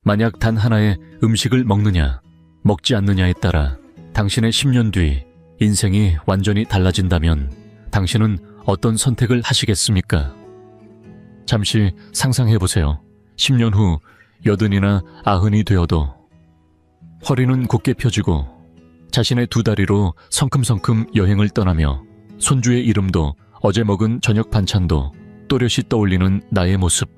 만약 단 하나의 음식을 먹느냐, 먹지 않느냐에 따라 당신의 10년 뒤 인생이 완전히 달라진다면 당신은 어떤 선택을 하시겠습니까? 잠시 상상해보세요. 10년 후 80이나 90이 되어도 허리는 곧게 펴지고 자신의 두 다리로 성큼성큼 여행을 떠나며 손주의 이름도 어제 먹은 저녁 반찬도 또렷이 떠올리는 나의 모습.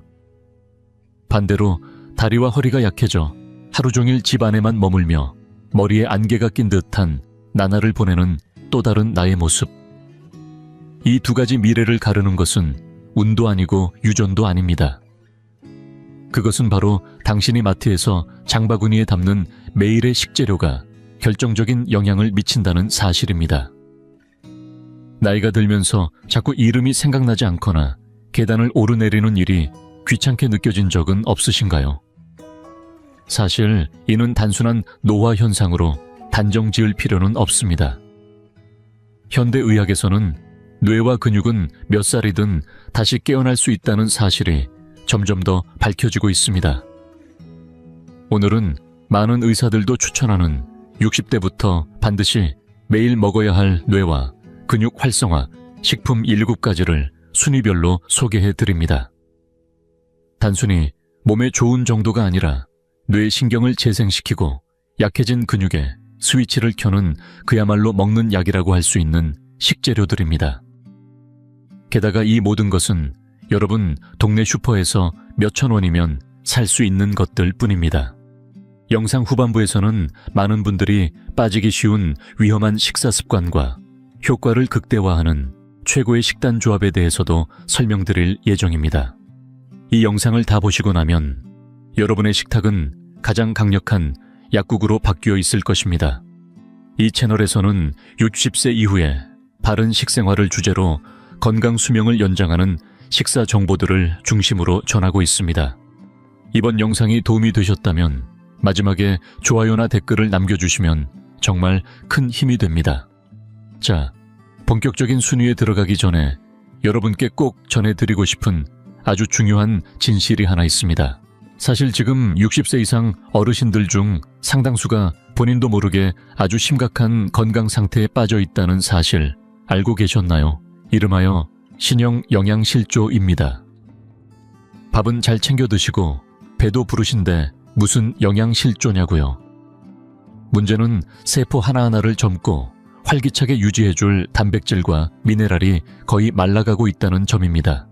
반대로 다리와 허리가 약해져 하루 종일 집 안에만 머물며 머리에 안개가 낀 듯한 나날을 보내는 또 다른 나의 모습. 이 두 가지 미래를 가르는 것은 운도 아니고 유전도 아닙니다. 그것은 바로 당신이 마트에서 장바구니에 담는 매일의 식재료가 결정적인 영향을 미친다는 사실입니다. 나이가 들면서 자꾸 이름이 생각나지 않거나 계단을 오르내리는 일이 귀찮게 느껴진 적은 없으신가요? 사실 이는 단순한 노화 현상으로 단정 지을 필요는 없습니다. 현대의학에서는 뇌와 근육은 몇 살이든 다시 깨어날 수 있다는 사실이 점점 더 밝혀지고 있습니다. 오늘은 많은 의사들도 추천하는 60대부터 반드시 매일 먹어야 할 뇌와 근육 활성화 식품 7가지를 순위별로 소개해 드립니다. 단순히 몸에 좋은 정도가 아니라 뇌 신경을 재생시키고 약해진 근육에 스위치를 켜는 그야말로 먹는 약이라고 할 수 있는 식재료들입니다. 게다가 이 모든 것은 여러분 동네 슈퍼에서 몇천 원이면 살 수 있는 것들 뿐입니다. 영상 후반부에서는 많은 분들이 빠지기 쉬운 위험한 식사 습관과 효과를 극대화하는 최고의 식단 조합에 대해서도 설명드릴 예정입니다. 이 영상을 다 보시고 나면 여러분의 식탁은 가장 강력한 약국으로 바뀌어 있을 것입니다. 이 채널에서는 60세 이후에 바른 식생활을 주제로 건강 수명을 연장하는 식사 정보들을 중심으로 전하고 있습니다. 이번 영상이 도움이 되셨다면 마지막에 좋아요나 댓글을 남겨주시면 정말 큰 힘이 됩니다. 자, 본격적인 순위에 들어가기 전에 여러분께 꼭 전해드리고 싶은 아주 중요한 진실이 하나 있습니다. 사실 지금 60세 이상 어르신들 중 상당수가 본인도 모르게 아주 심각한 건강 상태에 빠져 있다는 사실 알고 계셨나요? 이름하여 신형 영양실조입니다. 밥은 잘 챙겨 드시고 배도 부르신데 무슨 영양실조냐고요. 문제는 세포 하나하나를 젊고 활기차게 유지해줄 단백질과 미네랄이 거의 말라가고 있다는 점입니다.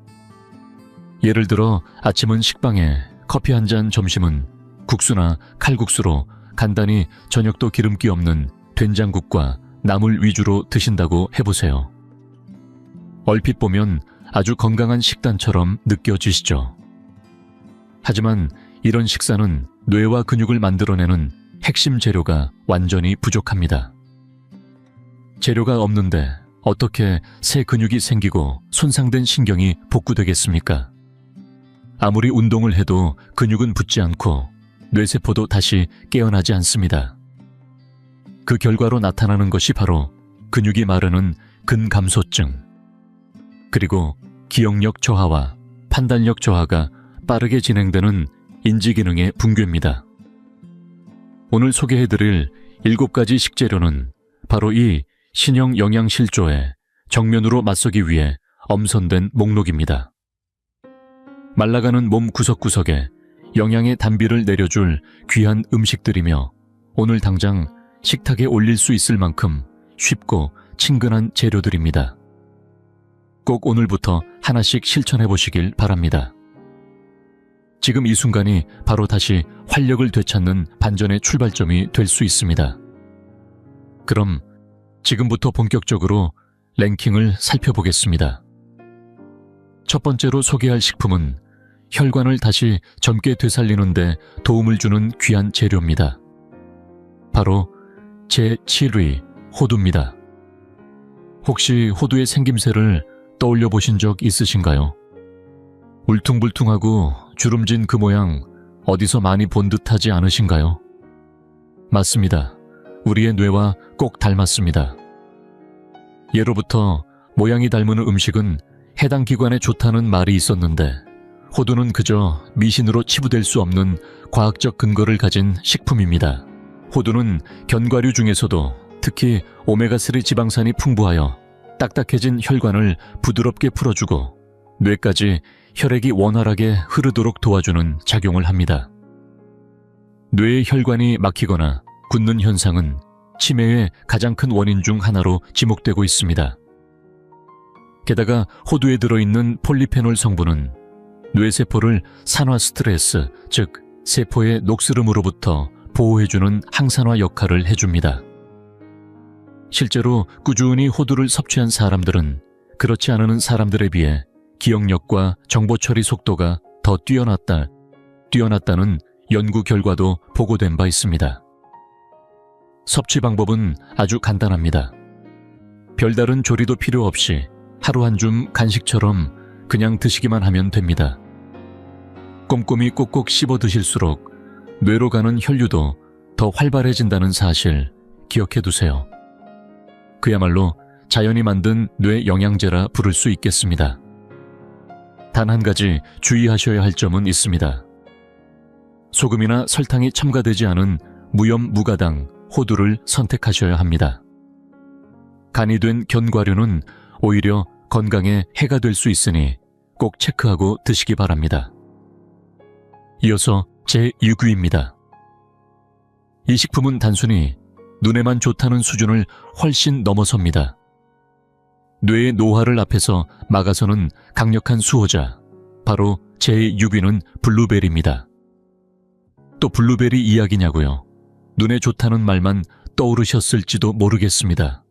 예를 들어 아침은 식빵에 커피 한 잔, 점심은 국수나 칼국수로 간단히 저녁도 기름기 없는 된장국과 나물 위주로 드신다고 해보세요. 얼핏 보면 아주 건강한 식단처럼 느껴지시죠? 하지만 이런 식사는 뇌와 근육을 만들어내는 핵심 재료가 완전히 부족합니다. 재료가 없는데 어떻게 새 근육이 생기고 손상된 신경이 복구되겠습니까? 아무리 운동을 해도 근육은 붙지 않고 뇌세포도 다시 깨어나지 않습니다. 그 결과로 나타나는 것이 바로 근육이 마르는 근감소증, 그리고 기억력 저하와 판단력 저하가 빠르게 진행되는 인지기능의 붕괴입니다. 오늘 소개해드릴 7가지 식재료는 바로 이 신형 영양실조에 정면으로 맞서기 위해 엄선된 목록입니다. 말라가는 몸 구석구석에 영양의 단비를 내려줄 귀한 음식들이며 오늘 당장 식탁에 올릴 수 있을 만큼 쉽고 친근한 재료들입니다. 꼭 오늘부터 하나씩 실천해 보시길 바랍니다. 지금 이 순간이 바로 다시 활력을 되찾는 반전의 출발점이 될 수 있습니다. 그럼 지금부터 본격적으로 랭킹을 살펴보겠습니다. 첫 번째로 소개할 식품은 혈관을 다시 젊게 되살리는 데 도움을 주는 귀한 재료입니다. 바로 제7위 호두입니다. 혹시 호두의 생김새를 떠올려 보신 적 있으신가요? 울퉁불퉁하고 주름진 그 모양 어디서 많이 본 듯하지 않으신가요? 맞습니다. 우리의 뇌와 꼭 닮았습니다. 예로부터 모양이 닮은 음식은 해당 기관에 좋다는 말이 있었는데 호두는 그저 미신으로 치부될 수 없는 과학적 근거를 가진 식품입니다. 호두는 견과류 중에서도 특히 오메가3 지방산이 풍부하여 딱딱해진 혈관을 부드럽게 풀어주고 뇌까지 혈액이 원활하게 흐르도록 도와주는 작용을 합니다. 뇌의 혈관이 막히거나 굳는 현상은 치매의 가장 큰 원인 중 하나로 지목되고 있습니다. 게다가 호두에 들어있는 폴리페놀 성분은 뇌세포를 산화 스트레스, 즉 세포의 녹슬음으로부터 보호해주는 항산화 역할을 해줍니다. 실제로 꾸준히 호두를 섭취한 사람들은 그렇지 않은 사람들에 비해 기억력과 정보 처리 속도가 더 뛰어났다는 연구 결과도 보고된 바 있습니다. 섭취 방법은 아주 간단합니다. 별다른 조리도 필요 없이 하루 한 줌 간식처럼 그냥 드시기만 하면 됩니다. 꼼꼼히 꼭꼭 씹어 드실수록 뇌로 가는 혈류도 더 활발해진다는 사실 기억해 두세요. 그야말로 자연이 만든 뇌 영양제라 부를 수 있겠습니다. 단 한 가지 주의하셔야 할 점은 있습니다. 소금이나 설탕이 첨가되지 않은 무염 무가당 호두를 선택하셔야 합니다. 간이 된 견과류는 오히려 건강에 해가 될 수 있으니 꼭 체크하고 드시기 바랍니다. 이어서 제6위입니다. 이 식품은 단순히 눈에만 좋다는 수준을 훨씬 넘어섭니다. 뇌의 노화를 앞에서 막아서는 강력한 수호자, 바로 제6위는 블루베리입니다. 또 블루베리 이야기냐고요? 눈에 좋다는 말만 떠오르셨을지도 모르겠습니다.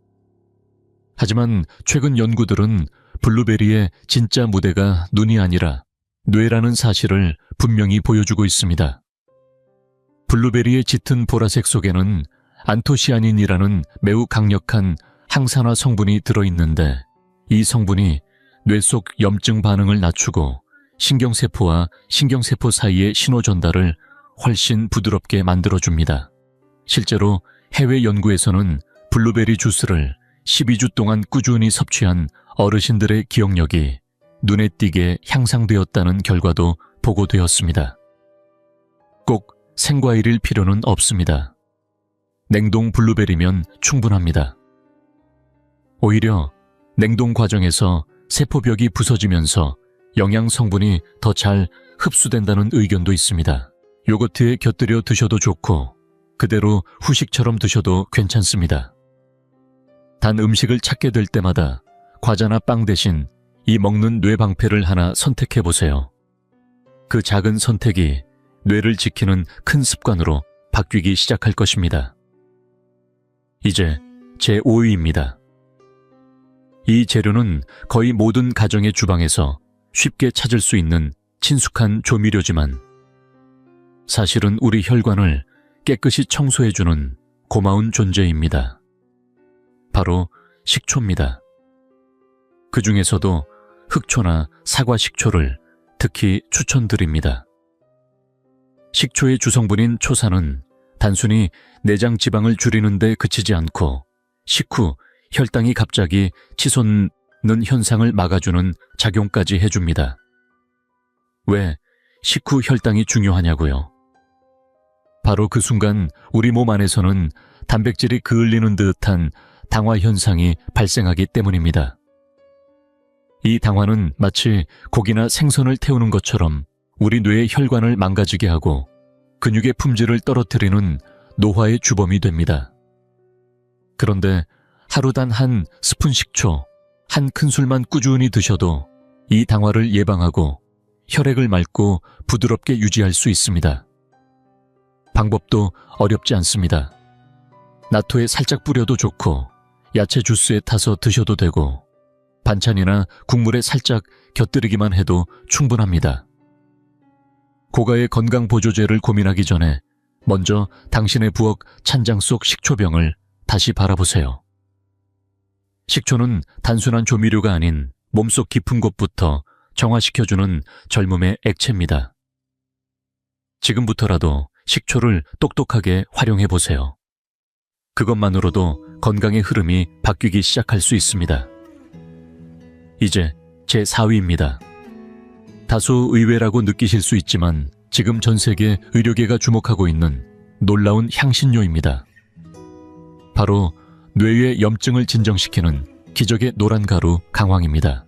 하지만 최근 연구들은 블루베리의 진짜 무대가 눈이 아니라 뇌라는 사실을 분명히 보여주고 있습니다. 블루베리의 짙은 보라색 속에는 안토시아닌이라는 매우 강력한 항산화 성분이 들어있는데 이 성분이 뇌 속 염증 반응을 낮추고 신경세포와 신경세포 사이의 신호 전달을 훨씬 부드럽게 만들어줍니다. 실제로 해외 연구에서는 블루베리 주스를 12주 동안 꾸준히 섭취한 어르신들의 기억력이 눈에 띄게 향상되었다는 결과도 보고되었습니다. 꼭 생과일일 필요는 없습니다. 냉동 블루베리면 충분합니다. 오히려 냉동 과정에서 세포벽이 부서지면서 영양 성분이 더 잘 흡수된다는 의견도 있습니다. 요거트에 곁들여 드셔도 좋고 그대로 후식처럼 드셔도 괜찮습니다. 단 음식을 찾게 될 때마다 과자나 빵 대신 이 먹는 뇌 방패를 하나 선택해보세요. 그 작은 선택이 뇌를 지키는 큰 습관으로 바뀌기 시작할 것입니다. 이제 제5위입니다. 이 재료는 거의 모든 가정의 주방에서 쉽게 찾을 수 있는 친숙한 조미료지만 사실은 우리 혈관을 깨끗이 청소해주는 고마운 존재입니다. 바로 식초입니다. 그 중에서도 흑초나 사과 식초를 특히 추천드립니다. 식초의 주성분인 초산은 단순히 내장 지방을 줄이는 데 그치지 않고 식후 혈당이 갑자기 치솟는 현상을 막아주는 작용까지 해줍니다. 왜 식후 혈당이 중요하냐고요? 바로 그 순간 우리 몸 안에서는 단백질이 그을리는 듯한 당화 현상이 발생하기 때문입니다. 이 당화는 마치 고기나 생선을 태우는 것처럼 우리 뇌의 혈관을 망가지게 하고 근육의 품질을 떨어뜨리는 노화의 주범이 됩니다. 그런데 하루 단 한 스푼 식초, 한 큰술만 꾸준히 드셔도 이 당화를 예방하고 혈액을 맑고 부드럽게 유지할 수 있습니다. 방법도 어렵지 않습니다. 나토에 살짝 뿌려도 좋고 야채 주스에 타서 드셔도 되고 반찬이나 국물에 살짝 곁들이기만 해도 충분합니다. 고가의 건강보조제를 고민하기 전에 먼저 당신의 부엌 찬장 속 식초병을 다시 바라보세요. 식초는 단순한 조미료가 아닌 몸속 깊은 곳부터 정화시켜주는 젊음의 액체입니다. 지금부터라도 식초를 똑똑하게 활용해보세요. 그것만으로도 건강의 흐름이 바뀌기 시작할 수 있습니다. 이제 제4위입니다. 다소 의외라고 느끼실 수 있지만 지금 전 세계 의료계가 주목하고 있는 놀라운 향신료입니다. 바로 뇌의 염증을 진정시키는 기적의 노란 가루 강황입니다.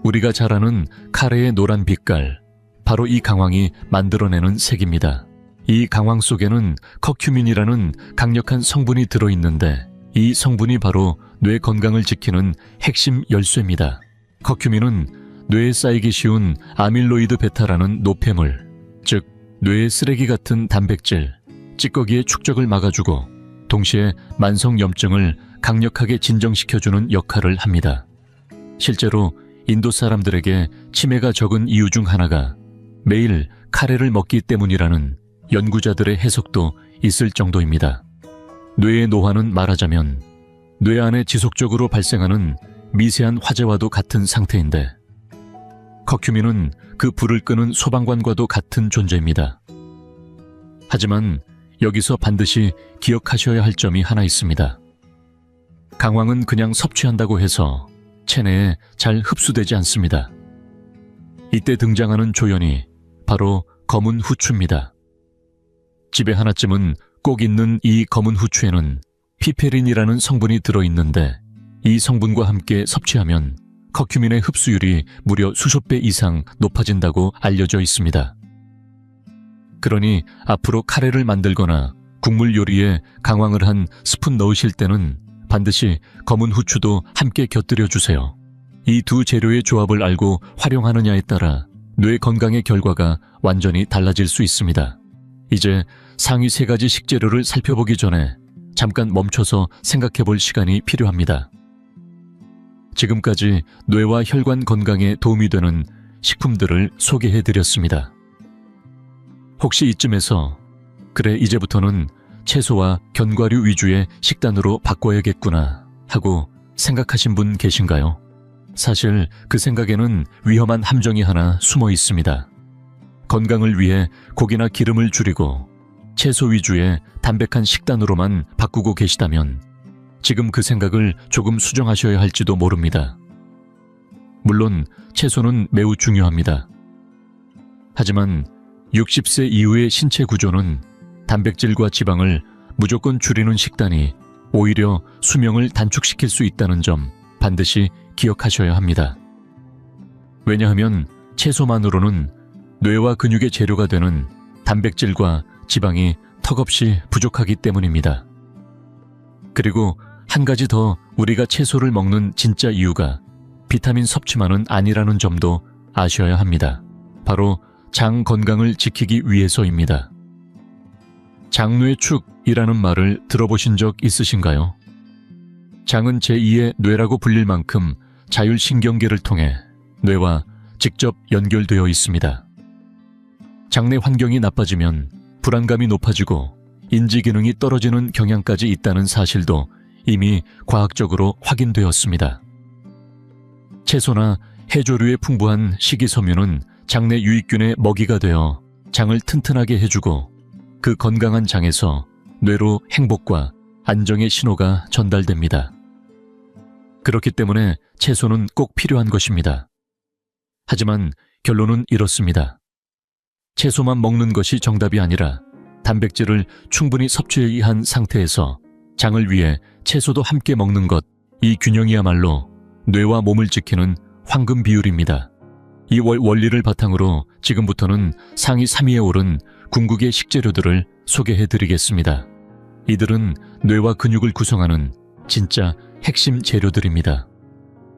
우리가 잘 아는 카레의 노란 빛깔, 바로 이 강황이 만들어내는 색입니다. 이 강황 속에는 커큐민이라는 강력한 성분이 들어있는데 이 성분이 바로 뇌 건강을 지키는 핵심 열쇠입니다. 커큐민은 뇌에 쌓이기 쉬운 아밀로이드 베타라는 노폐물, 즉 뇌의 쓰레기 같은 단백질, 찌꺼기의 축적을 막아주고 동시에 만성 염증을 강력하게 진정시켜주는 역할을 합니다. 실제로 인도 사람들에게 치매가 적은 이유 중 하나가 매일 카레를 먹기 때문이라는 연구자들의 해석도 있을 정도입니다. 뇌의 노화는 말하자면 뇌 안에 지속적으로 발생하는 미세한 화재와도 같은 상태인데 커큐민은 그 불을 끄는 소방관과도 같은 존재입니다. 하지만 여기서 반드시 기억하셔야 할 점이 하나 있습니다. 강황은 그냥 섭취한다고 해서 체내에 잘 흡수되지 않습니다. 이때 등장하는 조연이 바로 검은 후추입니다. 집에 하나쯤은 꼭 있는 이 검은 후추에는 피페린이라는 성분이 들어있는데 이 성분과 함께 섭취하면 커큐민의 흡수율이 무려 수십 배 이상 높아진다고 알려져 있습니다. 그러니 앞으로 카레를 만들거나 국물 요리에 강황을 한 스푼 넣으실 때는 반드시 검은 후추도 함께 곁들여 주세요. 이 두 재료의 조합을 알고 활용하느냐에 따라 뇌 건강의 결과가 완전히 달라질 수 있습니다. 이제 상위 3가지 식재료를 살펴보기 전에 잠깐 멈춰서 생각해 볼 시간이 필요합니다. 지금까지 뇌와 혈관 건강에 도움이 되는 식품들을 소개해 드렸습니다. 혹시 이쯤에서 그래 이제부터는 채소와 견과류 위주의 식단으로 바꿔야겠구나 하고 생각하신 분 계신가요? 사실 그 생각에는 위험한 함정이 하나 숨어 있습니다. 건강을 위해 고기나 기름을 줄이고 채소 위주의 담백한 식단으로만 바꾸고 계시다면 지금 그 생각을 조금 수정하셔야 할지도 모릅니다. 물론 채소는 매우 중요합니다. 하지만 60세 이후의 신체 구조는 단백질과 지방을 무조건 줄이는 식단이 오히려 수명을 단축시킬 수 있다는 점 반드시 기억하셔야 합니다. 왜냐하면 채소만으로는 뇌와 근육의 재료가 되는 단백질과 지방이 턱없이 부족하기 때문입니다. 그리고 한 가지 더 우리가 채소를 먹는 진짜 이유가 비타민 섭취만은 아니라는 점도 아셔야 합니다. 바로 장 건강을 지키기 위해서입니다. 장뇌축이라는 말을 들어보신 적 있으신가요? 장은 제2의 뇌라고 불릴 만큼 자율신경계를 통해 뇌와 직접 연결되어 있습니다. 장내 환경이 나빠지면 불안감이 높아지고 인지기능이 떨어지는 경향까지 있다는 사실도 이미 과학적으로 확인되었습니다. 채소나 해조류의 풍부한 식이섬유는 장내 유익균의 먹이가 되어 장을 튼튼하게 해주고 그 건강한 장에서 뇌로 행복과 안정의 신호가 전달됩니다. 그렇기 때문에 채소는 꼭 필요한 것입니다. 하지만 결론은 이렇습니다. 채소만 먹는 것이 정답이 아니라 단백질을 충분히 섭취한 상태에서 장을 위해 채소도 함께 먹는 것, 이 균형이야말로 뇌와 몸을 지키는 황금 비율입니다. 이 원리를 바탕으로 지금부터는 상위 3위에 오른 궁극의 식재료들을 소개해드리겠습니다. 이들은 뇌와 근육을 구성하는 진짜 핵심 재료들입니다.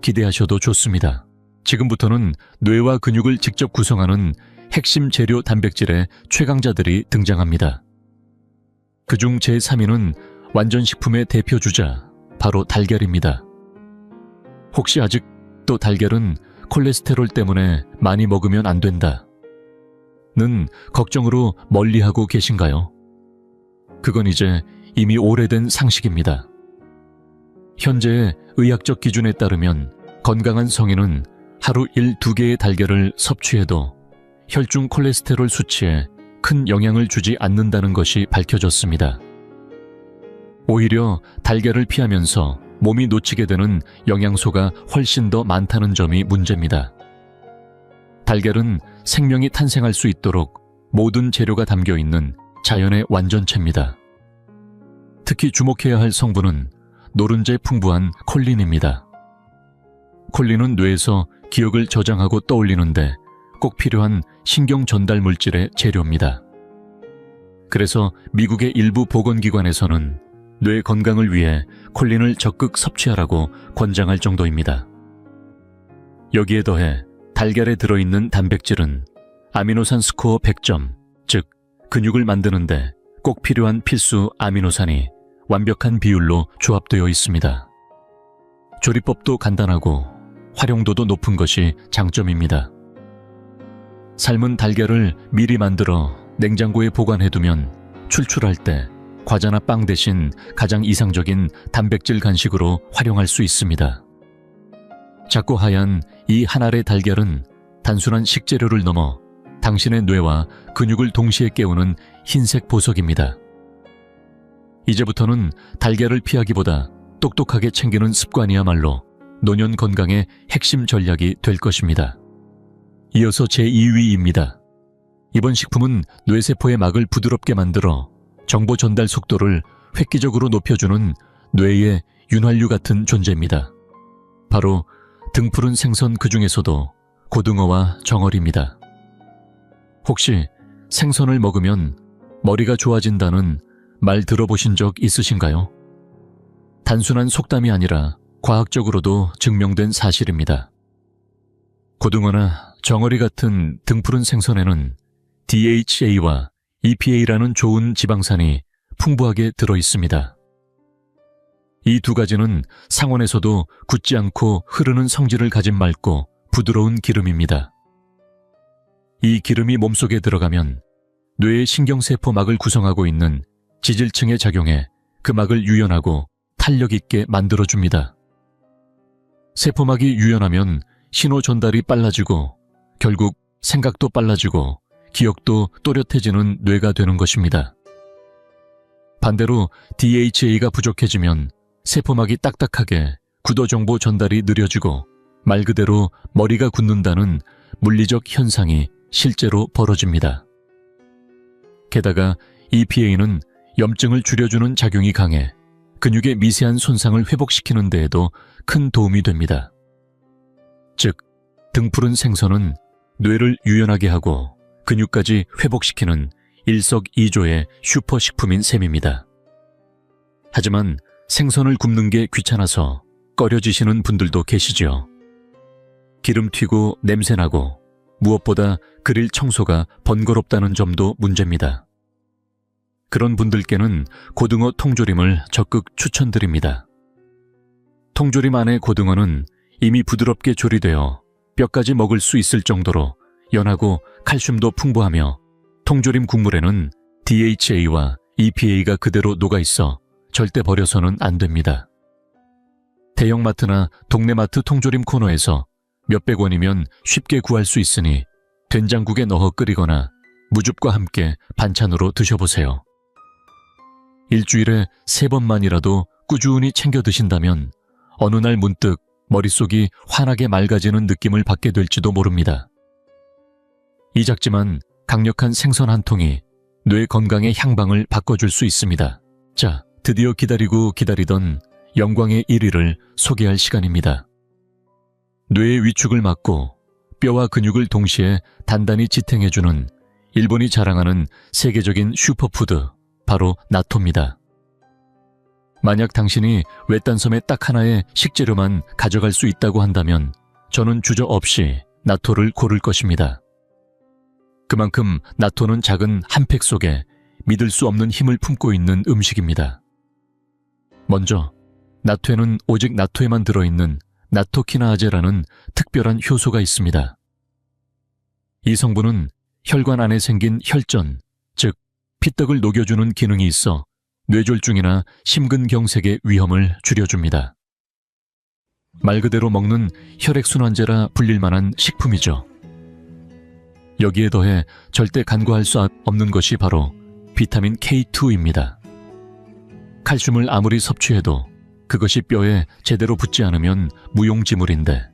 기대하셔도 좋습니다. 지금부터는 뇌와 근육을 직접 구성하는 핵심 재료 단백질의 최강자들이 등장합니다. 그중 제3위는 완전식품의 대표주자, 바로 달걀입니다. 혹시 아직도 달걀은 콜레스테롤 때문에 많이 먹으면 안 된다 는 걱정으로 멀리하고 계신가요? 그건 이제 이미 오래된 상식입니다. 현재의 의학적 기준에 따르면 건강한 성인은 하루 1-2개의 달걀을 섭취해도 혈중 콜레스테롤 수치에 큰 영향을 주지 않는다는 것이 밝혀졌습니다. 오히려 달걀을 피하면서 몸이 놓치게 되는 영양소가 훨씬 더 많다는 점이 문제입니다. 달걀은 생명이 탄생할 수 있도록 모든 재료가 담겨 있는 자연의 완전체입니다. 특히 주목해야 할 성분은 노른자에 풍부한 콜린입니다. 콜린은 뇌에서 기억을 저장하고 떠올리는데 꼭 필요한 신경 전달 물질의 재료입니다. 그래서 미국의 일부 보건기관에서는 뇌 건강을 위해 콜린을 적극 섭취하라고 권장할 정도입니다. 여기에 더해 달걀에 들어있는 단백질은 아미노산 스코어 100점, 즉 근육을 만드는데 꼭 필요한 필수 아미노산이 완벽한 비율로 조합되어 있습니다. 조리법도 간단하고 활용도도 높은 것이 장점입니다. 삶은 달걀을 미리 만들어 냉장고에 보관해두면 출출할 때 과자나 빵 대신 가장 이상적인 단백질 간식으로 활용할 수 있습니다. 작고 하얀 이 한 알의 달걀은 단순한 식재료를 넘어 당신의 뇌와 근육을 동시에 깨우는 흰색 보석입니다. 이제부터는 달걀을 피하기보다 똑똑하게 챙기는 습관이야말로 노년 건강의 핵심 전략이 될 것입니다. 이어서 제2위입니다. 이번 식품은 뇌세포의 막을 부드럽게 만들어 정보 전달 속도를 획기적으로 높여주는 뇌의 윤활유 같은 존재입니다. 바로 등푸른 생선 그 중에서도 고등어와 정어리입니다. 혹시 생선을 먹으면 머리가 좋아진다는 말 들어보신 적 있으신가요? 단순한 속담이 아니라 과학적으로도 증명된 사실입니다. 고등어나 정어리 같은 등푸른 생선에는 DHA와 EPA라는 좋은 지방산이 풍부하게 들어있습니다. 이 두 가지는 상온에서도 굳지 않고 흐르는 성질을 가진 맑고 부드러운 기름입니다. 이 기름이 몸속에 들어가면 뇌의 신경세포 막을 구성하고 있는 지질층에 작용해 그 막을 유연하고 탄력 있게 만들어줍니다. 세포막이 유연하면 신호 전달이 빨라지고 결국 생각도 빨라지고 기억도 또렷해지는 뇌가 되는 것입니다. 반대로 DHA가 부족해지면 세포막이 딱딱하게 구도 정보 전달이 느려지고 말 그대로 머리가 굳는다는 물리적 현상이 실제로 벌어집니다. 게다가 EPA는 염증을 줄여주는 작용이 강해 근육의 미세한 손상을 회복시키는 데에도 큰 도움이 됩니다. 즉, 등푸른 생선은 뇌를 유연하게 하고 근육까지 회복시키는 일석이조의 슈퍼식품인 셈입니다. 하지만 생선을 굽는 게 귀찮아서 꺼려지시는 분들도 계시죠. 기름 튀고 냄새나고 무엇보다 그릴 청소가 번거롭다는 점도 문제입니다. 그런 분들께는 고등어 통조림을 적극 추천드립니다. 통조림 안의 고등어는 이미 부드럽게 조리되어 뼈까지 먹을 수 있을 정도로 연하고 칼슘도 풍부하며 통조림 국물에는 DHA와 EPA가 그대로 녹아있어 절대 버려서는 안 됩니다. 대형마트나 동네마트 통조림 코너에서 몇백 원이면 쉽게 구할 수 있으니 된장국에 넣어 끓이거나 무즙과 함께 반찬으로 드셔보세요. 일주일에 3번만이라도 꾸준히 챙겨 드신다면 어느 날 문득 머릿속이 환하게 맑아지는 느낌을 받게 될지도 모릅니다. 이 작지만 강력한 생선 한 통이 뇌 건강의 향방을 바꿔줄 수 있습니다. 자, 드디어 기다리고 기다리던 영광의 1위를 소개할 시간입니다. 뇌의 위축을 막고 뼈와 근육을 동시에 단단히 지탱해주는 일본이 자랑하는 세계적인 슈퍼푸드, 바로 나토입니다. 만약 당신이 외딴섬의 딱 하나의 식재료만 가져갈 수 있다고 한다면 저는 주저없이 나토를 고를 것입니다. 그만큼 나토는 작은 한 팩 속에 믿을 수 없는 힘을 품고 있는 음식입니다. 먼저 나토에는 오직 나토에만 들어있는 나토키나아제라는 특별한 효소가 있습니다. 이 성분은 혈관 안에 생긴 혈전, 즉 피떡을 녹여주는 기능이 있어 뇌졸중이나 심근경색의 위험을 줄여줍니다. 말 그대로 먹는 혈액순환제라 불릴 만한 식품이죠. 여기에 더해 절대 간과할 수 없는 것이 바로 비타민 K2입니다. 칼슘을 아무리 섭취해도 그것이 뼈에 제대로 붙지 않으면 무용지물인데,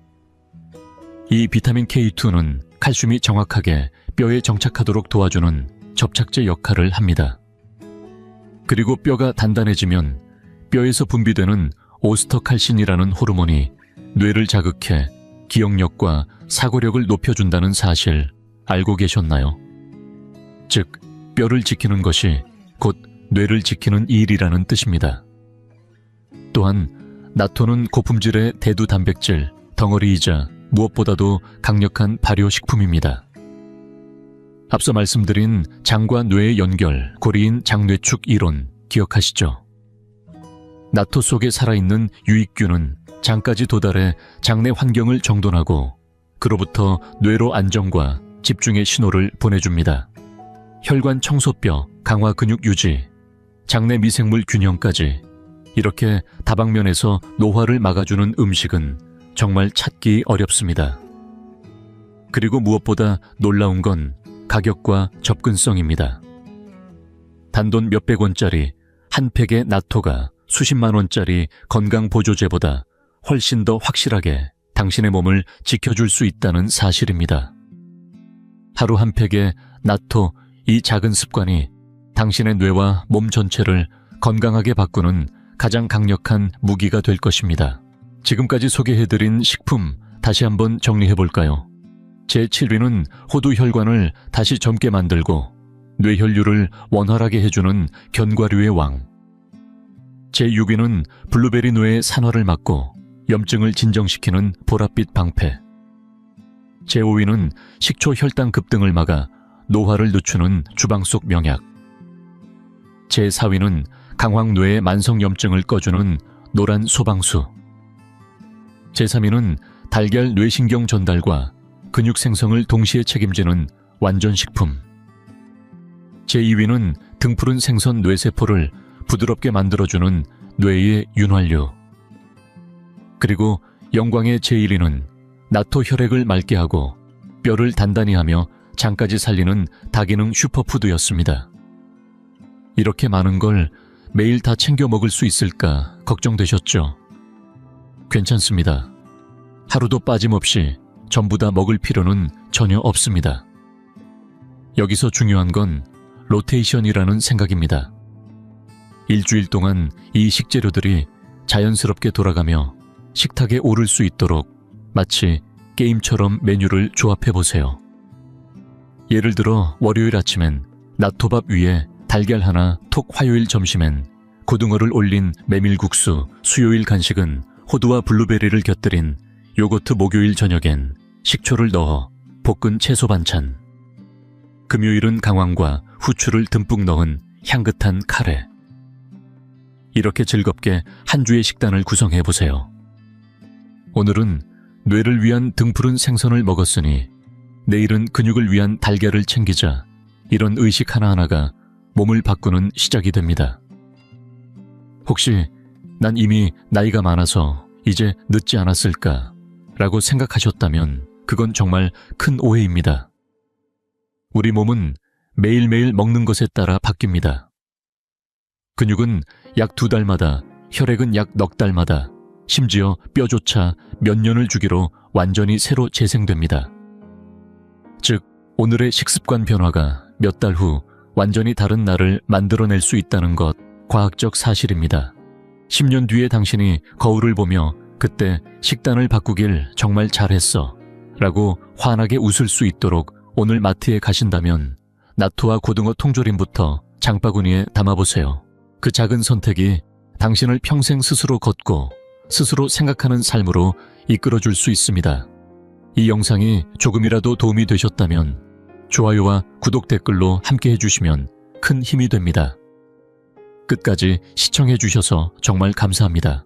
이 비타민 K2는 칼슘이 정확하게 뼈에 정착하도록 도와주는 접착제 역할을 합니다. 그리고 뼈가 단단해지면 뼈에서 분비되는 오스터칼신이라는 호르몬이 뇌를 자극해 기억력과 사고력을 높여준다는 사실 알고 계셨나요? 즉, 뼈를 지키는 것이 곧 뇌를 지키는 일이라는 뜻입니다. 또한 나토는 고품질의 대두 단백질 덩어리이자 무엇보다도 강력한 발효식품입니다. 앞서 말씀드린 장과 뇌의 연결, 고리인 장뇌축 이론 기억하시죠? 나토 속에 살아있는 유익균은 장까지 도달해 장내 환경을 정돈하고 그로부터 뇌로 안정과 집중의 신호를 보내줍니다. 혈관 청소뼈, 강화 근육 유지, 장내 미생물 균형까지 이렇게 다방면에서 노화를 막아주는 음식은 정말 찾기 어렵습니다. 그리고 무엇보다 놀라운 건 가격과 접근성입니다. 단돈 몇백 원짜리 한 팩의 나토가 수십만 원짜리 건강보조제보다 훨씬 더 확실하게 당신의 몸을 지켜줄 수 있다는 사실입니다. 하루 한 팩의 나토, 이 작은 습관이 당신의 뇌와 몸 전체를 건강하게 바꾸는 가장 강력한 무기가 될 것입니다. 지금까지 소개해드린 식품 다시 한번 정리해볼까요? 제7위는 호두 혈관을 다시 젊게 만들고 뇌혈류를 원활하게 해주는 견과류의 왕. 제6위는 블루베리 뇌의 산화를 막고 염증을 진정시키는 보랏빛 방패. 제5위는 식초 혈당 급등을 막아 노화를 늦추는 주방 속 명약. 제4위는 강황 뇌의 만성 염증을 꺼주는 노란 소방수. 제3위는 달걀 뇌신경 전달과 근육 생성을 동시에 책임지는 완전식품. 제2위는 등푸른 생선 뇌세포를 부드럽게 만들어주는 뇌의 윤활유. 그리고 영광의 제1위는 나토 혈액을 맑게 하고 뼈를 단단히 하며 장까지 살리는 다기능 슈퍼푸드였습니다. 이렇게 많은 걸 매일 다 챙겨 먹을 수 있을까 걱정되셨죠? 괜찮습니다. 하루도 빠짐없이 전부 다 먹을 필요는 전혀 없습니다. 여기서 중요한 건 로테이션이라는 생각입니다. 일주일 동안 이 식재료들이 자연스럽게 돌아가며 식탁에 오를 수 있도록 마치 게임처럼 메뉴를 조합해보세요. 예를 들어 월요일 아침엔 나토밥 위에 달걀 하나, 톡 화요일 점심엔 고등어를 올린 메밀국수, 수요일 간식은 호두와 블루베리를 곁들인 요거트, 목요일 저녁엔 식초를 넣어 볶은 채소 반찬, 금요일은 강황과 후추를 듬뿍 넣은 향긋한 카레. 이렇게 즐겁게 한 주의 식단을 구성해보세요. 오늘은 뇌를 위한 등푸른 생선을 먹었으니 내일은 근육을 위한 달걀을 챙기자. 이런 의식 하나하나가 몸을 바꾸는 시작이 됩니다. 혹시 난 이미 나이가 많아서 이제 늦지 않았을까 라고 생각하셨다면 그건 정말 큰 오해입니다. 우리 몸은 매일매일 먹는 것에 따라 바뀝니다. 근육은 약 2달마다, 혈액은 약 넉 달마다, 심지어 뼈조차 몇 년을 주기로 완전히 새로 재생됩니다. 즉, 오늘의 식습관 변화가 몇 달 후 완전히 다른 나를 만들어낼 수 있다는 것, 과학적 사실입니다. 10년 뒤에 당신이 거울을 보며 그때 식단을 바꾸길 정말 잘했어 라고 환하게 웃을 수 있도록 오늘 마트에 가신다면 나토와 고등어 통조림부터 장바구니에 담아보세요. 그 작은 선택이 당신을 평생 스스로 걷고 스스로 생각하는 삶으로 이끌어줄 수 있습니다. 이 영상이 조금이라도 도움이 되셨다면 좋아요와 구독 댓글로 함께 해주시면 큰 힘이 됩니다. 끝까지 시청해주셔서 정말 감사합니다.